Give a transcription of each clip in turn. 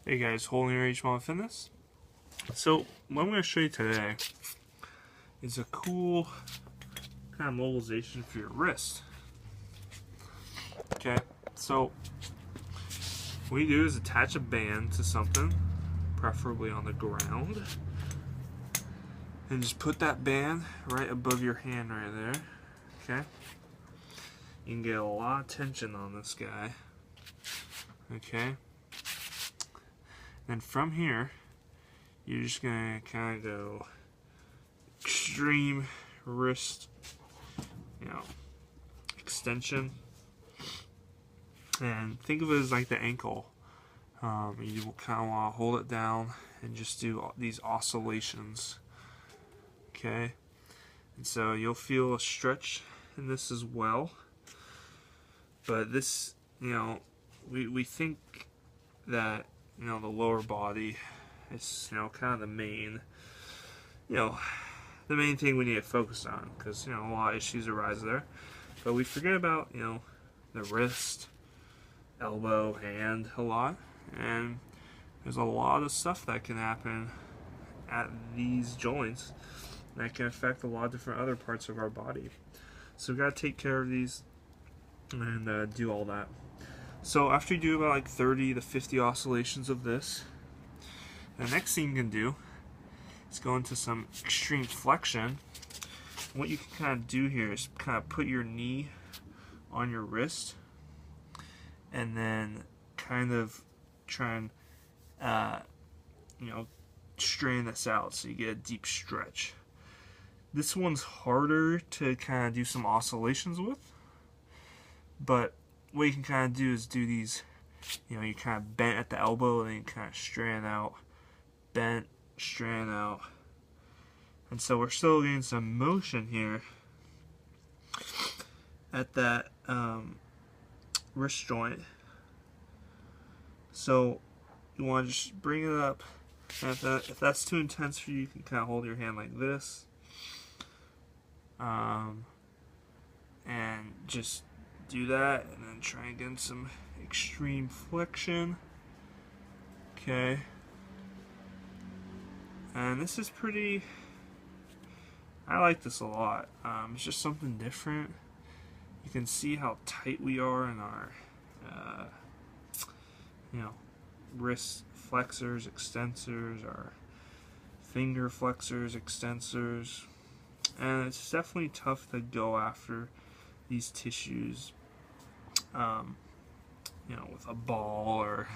Hey guys, Holding Your Age Mom Fitness. So what I'm going to show you today is a cool kind of mobilization for your wrist. Okay, so what you do is attach a band to something, preferably on the ground, and just put that band right above your hand right there. Okay, you can get a lot of tension on this guy. Okay. Then from here, you're just gonna kind of go extreme wrist, extension, and think of it as like the ankle. You will kind of want to hold it down and just do these oscillations. Okay, and so you'll feel a stretch in this as well. But this, we think that the lower body is kind of the main thing we need to focus on, because a lot of issues arise there, but we forget about the wrist, elbow, hand a lot, and there's a lot of stuff that can happen at these joints that can affect a lot of different other parts of our body. So we got to take care of these and do all that. So after you do about like 30 to 50 oscillations of this, the next thing you can do is go into some extreme flexion. What you can kind of do here is kind of put your knee on your wrist and then kind of try and strain this out so you get a deep stretch. This one's harder to kind of do some oscillations with, but what you can kind of do is do these, you kind of bent at the elbow and then you kind of straighten out, bent, straighten out. And so we're still getting some motion here at that wrist joint. So you want to just bring it up. And if that's too intense for you, you can kind of hold your hand like this. And just do that, and then try and get some extreme flexion. Okay, and this is pretty, I like this a lot. It's just something different. You can see how tight we are in our wrist flexors, extensors, our finger flexors, extensors, and it's definitely tough to go after these tissues with a ball or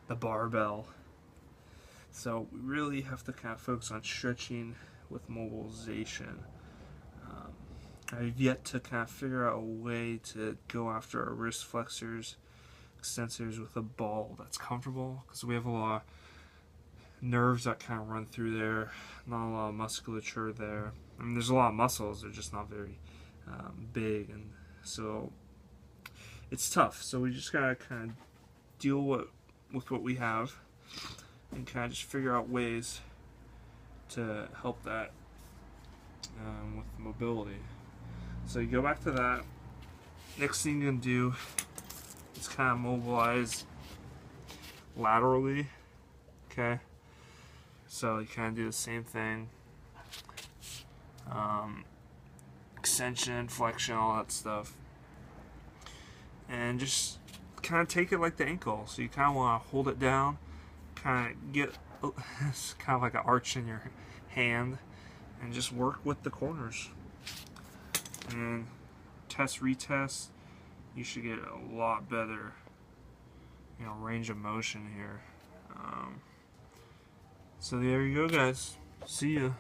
the barbell. So we really have to kind of focus on stretching with mobilization. I've yet to kind of figure out a way to go after our wrist flexors, extensors with a ball that's comfortable, because we have a lot of nerves that kind of run through there, not a lot of musculature there. I mean, there's a lot of muscles, they're just not very big, and so it's tough. So we just gotta kind of deal with what we have and kind of just figure out ways to help that with mobility. So you go back to that. Next thing you can do is kind of mobilize laterally. Okay, so you kind of do the same thing. Extension, flexion, all that stuff, and just kind of take it like the ankle. So you kind of want to hold it down, kind of get it's kind of like an arch in your hand, and just work with the corners and test, retest. You should get a lot better range of motion here. So there you go, guys. See ya.